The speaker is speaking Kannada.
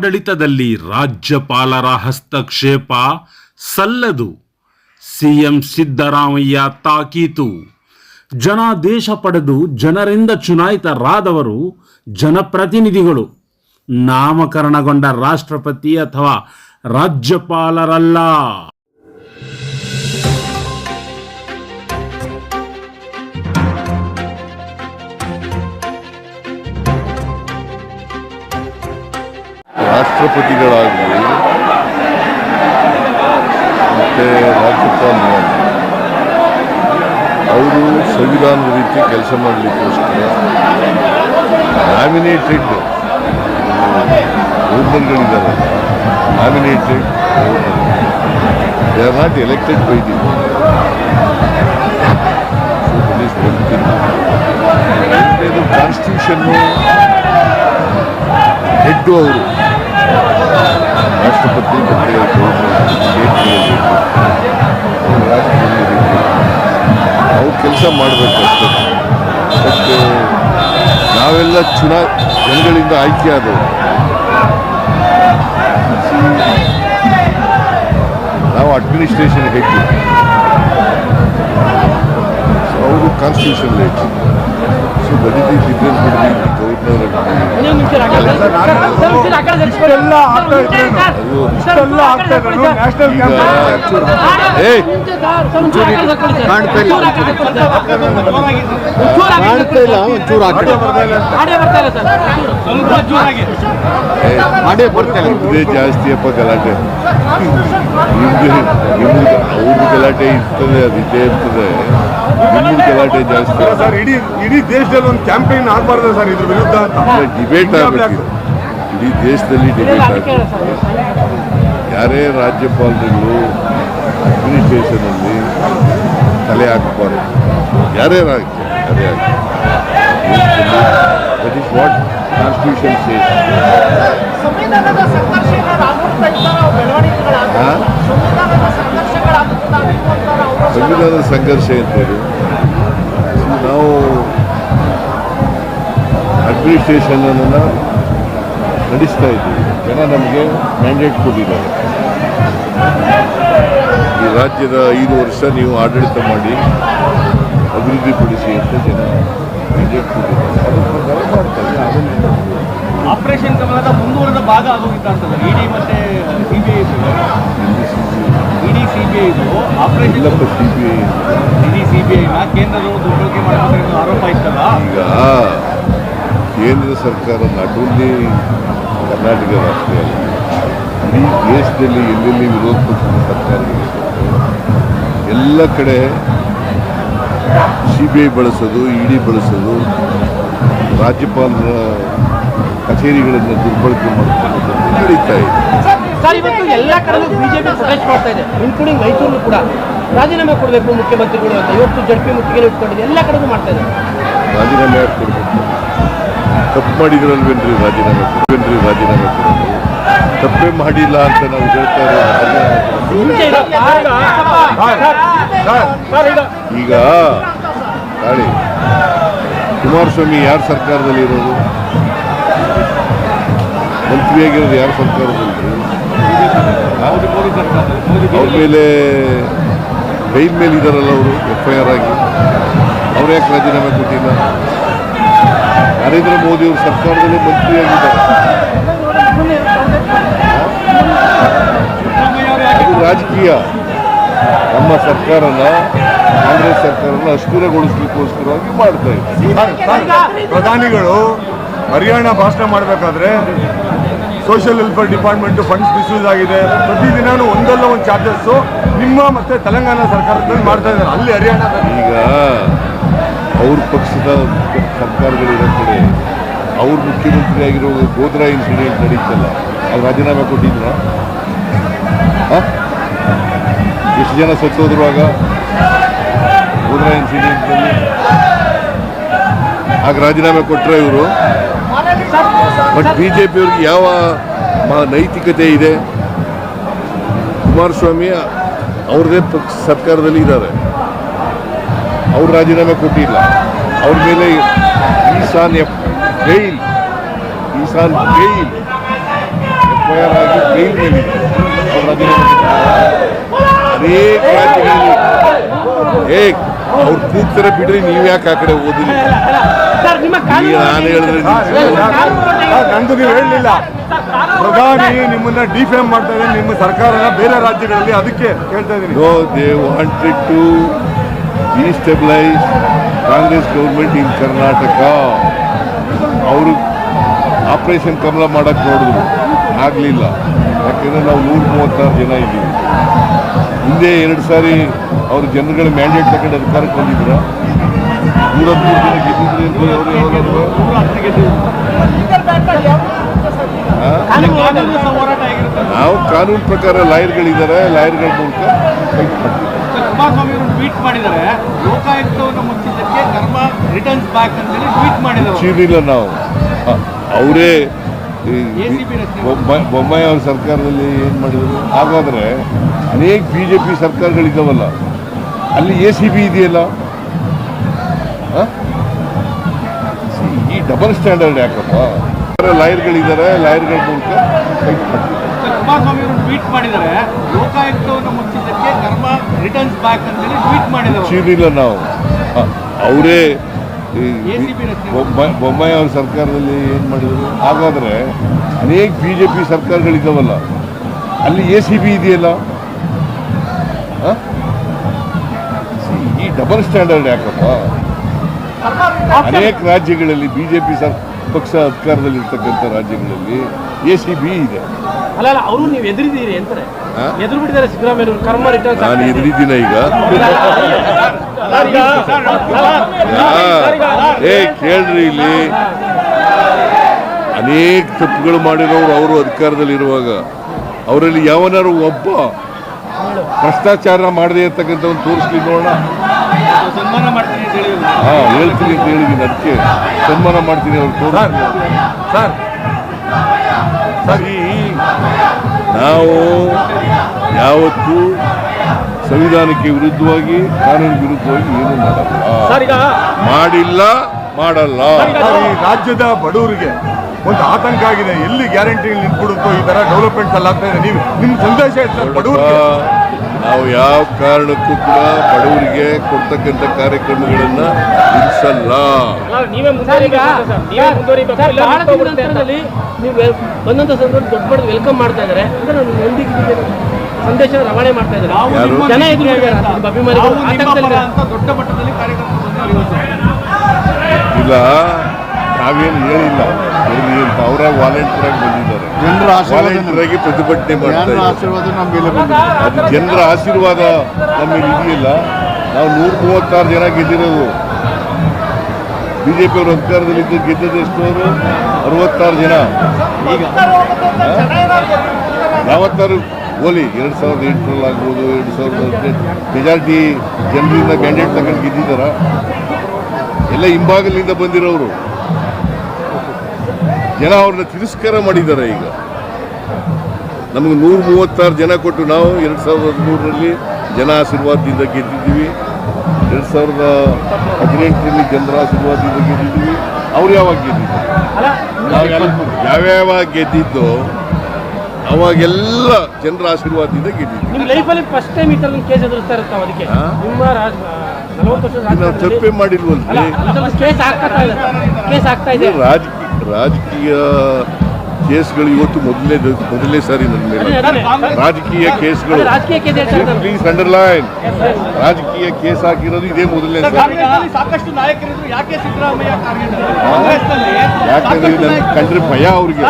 ಆಡಳಿತದಲ್ಲಿ ರಾಜ್ಯಪಾಲರ ಹಸ್ತಕ್ಷೇಪ ಸಲ್ಲದು. ಸಿಎಂ ಸಿದ್ದರಾಮಯ್ಯ ತಾಕೀತು. ಜನಾದೇಶ ಪಡೆದು ಜನರಿಂದ ಚುನಾಯಿತರಾದವರು ಜನಪ್ರತಿನಿಧಿಗಳು, ನಾಮಕರಣಗೊಂಡ ರಾಷ್ಟ್ರಪತಿ ಅಥವಾ ರಾಜ್ಯಪಾಲರಲ್ಲ. ರಾಷ್ಟ್ರಪತಿಗಳಾಗಲಿ ಮತ್ತು ರಾಜ್ಯಪಾಲರು ಅವರು ಸಂವಿಧಾನದ ರೀತಿ ಕೆಲಸ ಮಾಡಲಿಕ್ಕೋಸ್ಕರ ನಾಮಿನೇಟೆಡ್ ಗವರ್ನರ್ಗಳಿದ್ದಾರೆ. Nominated they are not elected by the constitution head ಅವರು ರಾಷ್ಟ್ರಪತಿ ಮತ್ತು ಅವ್ರು ಕೆಲಸ ಮಾಡಬೇಕಷ್ಟೆ. ಬಟ್ ನಾವೆಲ್ಲ ಜನಗಳಿಂದ ಆಯ್ಕೆಯಾದವರು, ನಾವು ಅಡ್ಮಿನಿಸ್ಟ್ರೇಷನ್ ಹೆಡ್, ಅವರು constitution head. So that is the difference between the governor ಜಾಸ್ತಿ ಅಪ್ಪ ಗಲಾಟೆ. ಅವ್ರದ್ದು ಗಲಾಟೆ ಇರ್ತದೆ, ಅದು ಇದ್ದೇ ಇರ್ತದೆ. ನಿಮ್ಮದು ಗಲಾಟೆ ಜಾಸ್ತಿ ಸರ್. ಇಡೀ ದೇಶದಲ್ಲಿ ಒಂದು ಕ್ಯಾಂಪೇನ್ ಆಗಬಾರ್ದು ಸರ್ ಇದ್ರ ವಿರುದ್ಧ ಅಂತ. ಡಿಬೇಟ್ ಆಗಬೇಕು, ಇಡೀ ದೇಶದಲ್ಲಿ ಡಿಬೇಟ್ ಆಗಬೇಕು. ಯಾರೇ ರಾಜ್ಯಪಾಲರುಗಳು ಅಡ್ಮಿನಿಸ್ಟ್ರೇಷನಲ್ಲಿ ತಲೆ ಹಾಕಬಾರ್ದು, ಯಾರೇ ತಲೆ ಹಾಕಿ. That is what constitution says. ಸಂವಿಧಾನದ ಸಂಘರ್ಷ ಅಂತೇಳಿ ನಾವು ಅಡ್ಮಿನಿಸ್ಟ್ರೇಷನನ್ನು ನಡೆಸ್ತಾ ಇದ್ದೀವಿ. ಜನ ನಮಗೆ ಮ್ಯಾಂಡೇಟ್ ಕೊಟ್ಟಿದ್ದಾರೆ. ಈ ರಾಜ್ಯದ 5 ವರ್ಷ ನೀವು ಆಡಳಿತ ಮಾಡಿ ಅಭಿವೃದ್ಧಿಪಡಿಸಿ ಅಂತ ಜನ ಮ್ಯಾಂಡೇಟ್ ಕೊಟ್ಟಿದ್ದಾರೆ. ಅದರ ಪ್ರಕಾರ ಮಾಡ್ತಾರೆ. ಆಪರೇಷನ್ ಕಮಲದ ಮುಂದುವರೆದ ಭಾಗ ಆಗೋಗಿತ್ತು ಇಡಿ ಮತ್ತೆ ಸಿಬಿಐ. ಇಡಿ ಸಿಬಿಐ ಆಪರೇಷನ್ ಇಲ್ಲಪ್ಪ, ಇಡಿ ಸಿಬಿಐನ ಕೇಂದ್ರದವರು ದುರ್ಬಳಕೆ ಮಾಡಬೇಕು ಆರೋಪ ಇತ್ತಲ್ಲ. ಈಗ ಕೇಂದ್ರ ಸರ್ಕಾರ ನಾಟ್ ಓನ್ಲಿ ಕರ್ನಾಟಕ ರಾಷ್ಟ್ರ ಅಲ್ಲ, ಇಡೀ ದೇಶದಲ್ಲಿ ಎಲ್ಲೆಲ್ಲಿ ವಿರೋಧ ಪಕ್ಷದ ಸರ್ಕಾರಗಳಿದೆ ಎಲ್ಲ ಕಡೆ ಸಿಬಿಐ ಬಳಸೋದು, ಇಡಿ ಬಳಸೋದು, ರಾಜ್ಯಪಾಲರ ಕಚೇರಿಗಳನ್ನು ದುರ್ಬಳಕೆ ಮಾಡ್ಕೊಂಡು ನಡೀತಾ ಇದೆ. ಸರ್, ಇವತ್ತು ಎಲ್ಲ ಕಡೆಯೂ ಬಿಜೆಪಿ ಪ್ರೊಟೆಸ್ಟ್ ಮಾಡ್ತಾ ಇದೆ, ಇನ್ಕ್ಲೂಡಿಂಗ್ ಮೈಸೂರು ಕೂಡ. ರಾಜೀನಾಮೆ ಕೊಡಬೇಕು ಮುಖ್ಯಮಂತ್ರಿಗಳು ಅಂತ ಇವತ್ತು ಜಡ್ಪಿ ಮುತ್ತಿಗೆ ಇಟ್ಕೊಂಡಿದೆ, ಎಲ್ಲ ಕಡೆಗೂ ಮಾಡ್ತಾ ಇದೆ. ರಾಜೀನಾಮೆ ಯಾಕೆ ಕೊಡಬೇಕು? ತಪ್ಪು ಮಾಡಿದ್ರಲ್ವೇನ್ರಿ ರಾಜೀನಾಮೆ ಕೊಡೋದು? ತಪ್ಪೇ ಮಾಡಿಲ್ಲ ಅಂತ ನಾವು ಹೇಳ್ತಾ ಇರೋದು. ಈಗ ತಾಳಿ ಕುಮಾರಸ್ವಾಮಿ ಯಾರ ಸರ್ಕಾರದಲ್ಲಿ ಇರೋದು? ಮಂತ್ರಿಯಾಗಿರೋದು ಯಾರ ಸರ್ಕಾರದಲ್ಲಿ? ಅವ್ರ ಮೇಲೆ ಬೈಲ್ ಮೇಲೆ ಇದ್ದಾರಲ್ಲ ಅವರು, FIR ಆಗಿ. ಅವ್ರು ಯಾಕೆ ರಾಜೀನಾಮೆ ಕೊಟ್ಟಿಲ್ಲ? ನರೇಂದ್ರ ಮೋದಿ ಅವರು ಸರ್ಕಾರದಲ್ಲಿ ಮಂತ್ರಿಯಾಗಿದ್ದಾರೆ. ಅದು ರಾಜಕೀಯ. ನಮ್ಮ ಸರ್ಕಾರನ, ಕಾಂಗ್ರೆಸ್ ಸರ್ಕಾರನ ಅಸ್ಥಿರಗೊಳಿಸ್ಲಿಕ್ಕೋಸ್ಕರವಾಗಿ ಮಾಡ್ತಾ ಇದ್ದಾರೆ. ಪ್ರಧಾನಿಗಳು ಹರಿಯಾಣ ಭಾಷಣ ಮಾಡಬೇಕಾದ್ರೆ social welfare department funds misuse ಆಗಿದೆ, ಪ್ರತಿದಿನವೂ ಒಂದಲ್ಲ ಒಂದು ಚಾರ್ಜಸ್ಸು ನಿಮ್ಮ ಮತ್ತು ತೆಲಂಗಾಣ ಸರ್ಕಾರದಲ್ಲಿ ಮಾಡ್ತಾ ಇದ್ದಾರೆ. ಅಲ್ಲಿ ಹರಿಯಾಣದಲ್ಲಿ ಈಗ ಅವ್ರ ಪಕ್ಷದ ಸರ್ಕಾರಗಳಿರೋ ಕಡೆ ಅವ್ರ ಮುಖ್ಯಮಂತ್ರಿಯಾಗಿರೋ ಗೋದ್ರಾ ಇನ್ಸಿಡೆಂಟ್ ನಡೀತಲ್ಲ, ಅವ್ರು ರಾಜೀನಾಮೆ ಕೊಟ್ಟಿದ್ರ? ಎಷ್ಟು ಜನ ಸತ್ತೋದ್ರು ಆಗ ಗೋದ್ರಾ ಇನ್ಸಿಡೆಂಟ್ನಲ್ಲಿ? ಆಗ ರಾಜೀನಾಮೆ ಕೊಟ್ಟರೆ ಇವರು. ಬಟ್ ಬಿಜೆಪಿಯವ್ರಿಗೆ ಯಾವ ನೈತಿಕತೆ ಇದೆ? ಕುಮಾರಸ್ವಾಮಿ ಅವ್ರದೇ ಸರ್ಕಾರದಲ್ಲಿ ಇದ್ದಾರೆ, ಅವ್ರು ರಾಜೀನಾಮೆ ಕೊಟ್ಟಿಲ್ಲ. ಅವ್ರ ಮೇಲೆ ಈಸಾನ್ ಬೇಲ್ ಎಕ್ಸ್ಪೈರ್ ಆಗಿ ಜೈಲ್ ಮೇಲಿದೆ ಅವ್ರು ರಾಜೀನಾಮೆ ಅನೇಕ ರಾಜ್ಯಗಳಲ್ಲಿ ಅವ್ರು ಕೂಗ್ತಾರೆ ಬಿಡ್ರಿ ನೀವು ಯಾಕೆ ಆ ಕಡೆ ಓದಿಲ್ಲ ಸರ್ ನಿಮ್ಮ ನಾನು ಹೇಳಿದ್ರೆ ನಂದು ನೀವು ಹೇಳಲಿಲ್ಲ ಪ್ರಧಾನಿ ನಿಮ್ಮನ್ನ ಡಿಫೇಮ್ ಮಾಡ್ತಾ ಇದ್ದಾರೆ ನಿಮ್ಮ ಸರ್ಕಾರನ ಬೇರೆ ರಾಜ್ಯಗಳಲ್ಲಿ, ಅದಕ್ಕೆ ಹೇಳ್ತಾ ಇದ್ದೀನಿ. No they wanted to destabilise Congress government in Karnataka. ಅವರು ಆಪರೇಷನ್ ಕಮಲ ಮಾಡಕ್ಕೆ ನೋಡಿದ್ರು, ಆಗಲಿಲ್ಲ. ಯಾಕೆಂದರೆ ನಾವು 136 ಜನ ಇದ್ದೀವಿ. ಹಿಂದೆ 2 ಸಾರಿ ಅವರು ಜನಗಳ ಮ್ಯಾಂಡೇಟ್ ತಗೊಂಡು ಅಧಿಕಾರಕ್ಕೆ ಬಂದಿದ್ರ 103 ಜನ ಗೆದ್ದಿದ್ರು ಹೋರಾಟ ಆಗಿರುತ್ತೆ. ನಾವು ಕಾನೂನು ಪ್ರಕಾರ ಲಾಯರ್ಗಳಿದ್ದಾರೆ, ಲಾಯರ್ಗಳ ಮೂಲಕ ಫೈಟ್ ಮಾಡ್ತೀವಿ. ಕುಮಾರಸ್ವಾಮಿ ಅವರು ಟ್ವೀಟ್ ಮಾಡಿದ್ದಾರೆ, ಲೋಕಾಯುಕ್ತವನ್ನು ಮುಚ್ಚಿದ್ದಕ್ಕೆ ಕರ್ಮ ರಿಟರ್ನ್ಸ್ ಬ್ಯಾಕ್ ಅಂತ ಹೇಳಿ ಟ್ವೀಟ್ ಮಾಡಿದ್ದಾರೆ. ಮುಚ್ಚಿರಲಿಲ್ಲ ನಾವು, ಅವರೇ ಬೊಮ್ಮಾಯಿ ಅವ್ರ ಸರ್ಕಾರದಲ್ಲಿ ಏನು ಮಾಡಿದ್ರು. ಹಾಗಾದರೆ ಅನೇಕ BJP ಸರ್ಕಾರಗಳಿದ್ದಾವಲ್ಲ, ಅಲ್ಲಿ ACB ಇದೆಯಲ್ಲ, ಈ ಡಬಲ್ ಸ್ಟ್ಯಾಂಡರ್ಡ್ ಯಾಕಪ್ಪ? ಲಾಯರ್ಗಳಿದ್ದಾರೆ, ಲಾಯರ್ಗಳ ಮೂಲಕ ಫೈಟ್ ಮಾಡ್ತೀವಿ. ಕುಮಾರಸ್ವಾಮಿ ಅವರು ಟ್ವೀಟ್ ಮಾಡಿದ್ದಾರೆ, ಲೋಕಾಯುಕ್ತವನ್ನು ಮುಚ್ಚಿದ್ದಕ್ಕೆ ಕರ್ಮ ರಿಟರ್ನ್ಸ್ ಬ್ಯಾಕ್ ಅಂತ ಹೇಳಿ ಟ್ವೀಟ್ ಮಾಡಿದ್ದಾರೆ. ಮುಚ್ಚಿರಲಿಲ್ಲ ನಾವು, ಅವರೇ ಬೊಮ್ಮಾಯಿ ಅವ್ರ ಸರ್ಕಾರದಲ್ಲಿ ಏನು ಮಾಡಿದ್ರು. ಹಾಗಾದರೆ ಅನೇಕ BJP ಸರ್ಕಾರಗಳಿದ್ದಾವಲ್ಲ, ಅಲ್ಲಿ ACB ಇದೆಯಲ್ಲ, ಈ ಡಬಲ್ ಸ್ಟ್ಯಾಂಡರ್ಡ್ ಯಾಕಪ್ಪ? ಅನೇಕ ರಾಜ್ಯಗಳಲ್ಲಿ BJP ಪಕ್ಷ ಅಧಿಕಾರದಲ್ಲಿ ಇರ್ತಕ್ಕಂಥ ರಾಜ್ಯಗಳಲ್ಲಿ ACB ಇದೆ. ಅಲ್ಲ ಅವರು ನೀವು ಎದುರಿದ್ದೀರಿ ಅಂತಾರೆ, ಎದುರು ಬಿಟ್ಟಿದ್ದಾರೆ ಸಿದ್ದರಾಮಯ್ಯ ಕರ್ಮ ರಿಟರ್ನ್. ನಾನು ಎದುರಿದ್ದೀನ ಈಗ? ಕೇಳ್ರಿ, ಇಲ್ಲಿ ಅನೇಕ ತಪ್ಪುಗಳು ಮಾಡಿರೋರು ಅವರು ಅಧಿಕಾರದಲ್ಲಿರುವಾಗ ಅವರಲ್ಲಿ ಯಾವನಾರು ಒಬ್ಬ ಭ್ರಷ್ಟಾಚಾರ ಮಾಡದೇ ಇರ್ತಕ್ಕಂಥವ್ನು ತೋರಿಸ್ಲಿ ನೋಡೋಣ. ಸನ್ಮಾನ ಮಾಡ್ತೀನಿ ಅಂತ ಹೇಳಿ ಹೇಳ್ತೀನಿ ಅಂತ ಹೇಳಿದ್ದೀನಿ, ಅದಕ್ಕೆ ಸನ್ಮಾನ ಮಾಡ್ತೀನಿ ಅವ್ರು ತೋರಿಸ್ಲಿ. ನಾವು ಯಾವತ್ತೂ ಸಂವಿಧಾನಕ್ಕೆ ವಿರುದ್ಧವಾಗಿ, ಕಾನೂನು ವಿರುದ್ಧವಾಗಿ ಏನು ಮಾಡಿಲ್ಲ, ಮಾಡಲ್ಲ. ಈ ರಾಜ್ಯದ ಬಡವರಿಗೆ ಒಂದು ಆತಂಕ ಆಗಿದೆ, ಎಲ್ಲಿ ಗ್ಯಾರಂಟಿ ನಿಂತ್ಬಿಡುತ್ತೋ ಈ ತರ ಡೆವಲಪ್ಮೆಂಟ್ಸ್ ಎಲ್ಲ ಆಗ್ತಾ ಇದೆ. ನೀವು ನಿಮ್ಮ ಸಂದೇಶ ಬಡವರಿಗೆ? ನಾವು ಯಾವ ಕಾರಣಕ್ಕೂ ಕೂಡ ಬಡವರಿಗೆ ಕೊಡ್ತಕ್ಕಂಥ ಕಾರ್ಯಕ್ರಮಗಳನ್ನ ನಿಲ್ಲಿಸಲ್ಲ. ನೀವು ಬಂದಂತ ಸಂದರ್ಭದಲ್ಲಿ ದೊಡ್ಡ ಬಡ ವೆಲ್ಕಮ್ ಮಾಡ್ತಾ ಇದ್ದಾರೆ, ಸಂದೇಶ ರವಾನೆ ಮಾಡ್ತಾ ಇದ್ದಾರೆ. ಜನ ಅಭಿಮಾನಿಗಳು ದೊಡ್ಡ ಮಟ್ಟದಲ್ಲಿ ಕಾರ್ಯಕ್ರಮ ಇಲ್ಲ, ನಾವೇನು ಹೇಳಿಲ್ಲ. ಅವರ ವಾಲಂಟಿಯರ್ ಆಗಿ ಬಂದಿದ್ದಾರೆ, ವಾಲಂಟಿಯರ್ ಆಗಿ ಪ್ರತಿಭಟನೆ ಮಾಡ್ತಾ ಇದ್ದಾರೆ. ಅದು ಜನರ ಆಶೀರ್ವಾದ ನಮಗೆ ಇದೆಯಲ್ಲ. ನಾವು 136 ಜನ ಗೆದ್ದಿರೋದು. BJP ಅವರು ಅಧಿಕಾರದಲ್ಲಿ ಗೆದ್ದದ್ದು ಎಷ್ಟು? ಅವರು 66 ಜನ. ಯಾವತ್ತಾರು ಓಲಿ 2008 ಆಗ್ಬೋದು, 2018 ಮೆಜಾರಿಟಿ ಜನರಿಂದ ಕ್ಯಾಂಡಿಡೇಟ್ ತಗೊಂಡು ಗೆದ್ದಿದ್ದಾರ? ಎಲ್ಲ ಹಿಂಭಾಗಲಿಂದ ಬಂದಿರೋರು ಜನ ಅವ್ರನ್ನ ತಿರಸ್ಕಾರ ಮಾಡಿದ್ದಾರೆ. ಈಗ ನಮಗೆ 136 ಜನ ಕೊಟ್ಟು ನಾವು 2013ರಲ್ಲಿ ಜನ ಆಶೀರ್ವಾದದಿಂದ ಗೆದ್ದಿದ್ದೀವಿ. 2018ರಲ್ಲಿ ಜನರ ಆಶೀರ್ವಾದದಿಂದ ಗೆದ್ದಿದ್ದೀವಿ. ಅವ್ರು ಯಾವಾಗ ಗೆದ್ದಿದ್ದಾರೆ? ಯಾವ್ಯಾವ ಗೆದ್ದಿದ್ದು ಅವಾಗೆಲ್ಲ ಜನರ ಆಶೀರ್ವಾದದಿಂದ ಗೆದ್ದಿದ್ದೀವಿ. ನಿಮ್ಮ ಲೈಫಲ್ಲಿ ಫಸ್ಟ್ ಟೈಮ್ ಈ ಥರದ ಕೇಸ್ ಎದುರಿಸ್ತಾ ಇರ್ತಾವೆ. ಅದಕ್ಕೆ ನಿಮ್ಮ 40 ವರ್ಷ ನಾವು ತಪ್ಪೇ ಮಾಡಿಲ್ವಲ್ರಿ. ಕೇಸ್ ಆಗ್ತಾ ಇದೆ. ರಾಜಕೀಯ ಕೇಸ್ಗಳು ಇವತ್ತು ಮೊದಲನೇ ಸಾರಿ ನನ್ನ ಮೇಲೆ ರಾಜಕೀಯ ಕೇಸ್ಗಳು. ಪ್ಲೀಸ್ ಅಂಡರ್ಲೈನ್, ರಾಜಕೀಯ ಕೇಸ್ ಹಾಕಿರೋದು ಇದೇ ಮೊದಲನೇ ಸಾರಿ. ಸಾಕಷ್ಟು ನಾಯಕರಿದ್ರು, ಯಾಕೆ ಸಿದ್ದರಾಮಯ್ಯ ಯಾಕಂದ್ರೆ ನನ್ಗೆ ಕಂಡ್ರೆ ಭಯ ಅವ್ರಿಗೆ.